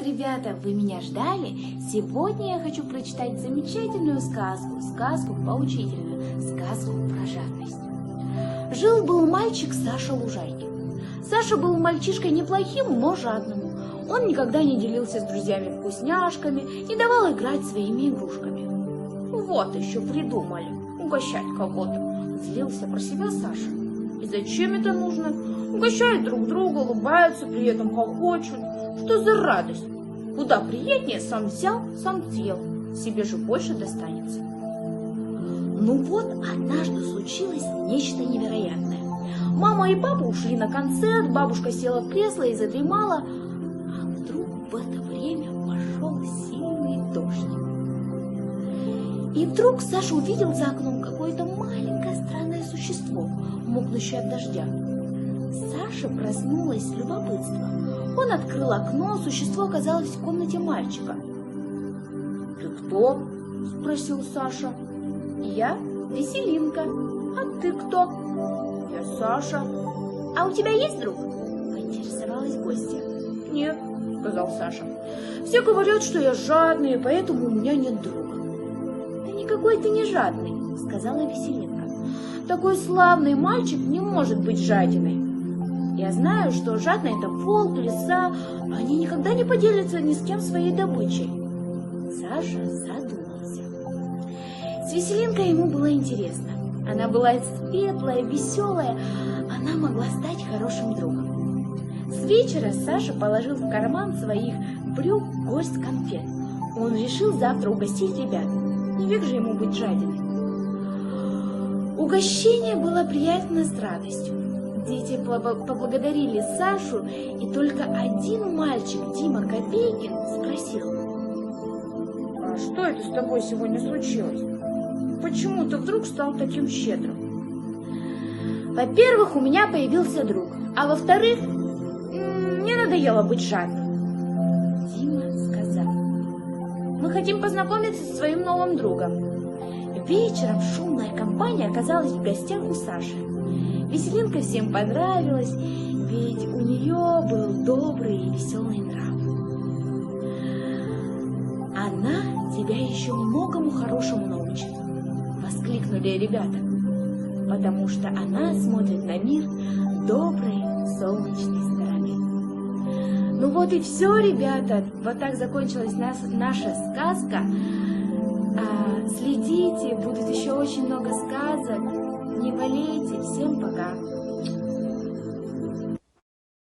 ребята! Вы меня ждали? Сегодня я хочу прочитать замечательную сказку поучительную, сказку про жадность. Жил-был мальчик Саша Лужайкин. Саша был мальчишкой неплохим, но жадным. Он никогда не делился с друзьями вкусняшками, не давал играть своими игрушками. Вот еще придумали, угощать кого-то. Злился про себя Саша. И зачем это нужно? Угощают друг друга, улыбаются, при этом хохочут. Что за радость? Куда приятнее сам взял, сам съел. Себе же больше достанется. Ну вот, однажды случилось нечто невероятное. Мама и папа ушли на концерт, бабушка села в кресло и задремала. А вдруг в это время пошел сильный дождь. И вдруг Саша увидел за окном какое-то маленькое странное существо, мокнущее от дождя. Саша проснулась с любопытства. Он открыл окно, существо оказалось в комнате мальчика. «Ты кто?» – спросил Саша. «Я Веселинка. А ты кто?» «Я Саша». «А у тебя есть друг?» – поинтересовалась гостья. «Нет», – сказал Саша. «Все говорят, что я жадный, поэтому у меня нет друга». «Да никакой ты не жадный», – сказала Веселинка. «Такой славный мальчик не может быть жадиной. Я знаю, что жадный – это волк, лиса, они никогда не поделятся ни с кем своей добычей». Саша задумался. С Веселинкой ему было интересно. Она была светлая, веселая, она могла стать хорошим другом. С вечера Саша положил в карман своих брюк горсть конфет. Он решил завтра угостить ребят. Не век же ему быть жадиной. Угощение было приятно с радостью. Дети поблагодарили Сашу, и только один мальчик, Дима Копейкин, спросил: «А что это с тобой сегодня случилось? Почему ты вдруг стал таким щедрым?» «Во-первых, у меня появился друг, а во-вторых, мне надоело быть жадным». Дима сказал: «Мы хотим познакомиться со своим новым другом». Вечером шумная компания оказалась в гостях у Саши. Веселинка всем понравилась, ведь у нее был добрый и веселый нрав. «Она тебя еще многому хорошему научит», — воскликнули ребята, «потому что она смотрит на мир доброй, солнечной стороны». Ну вот и все, ребята, вот так закончилась наша сказка. Следите, будет еще очень много сказок. Не болейте. Всем пока.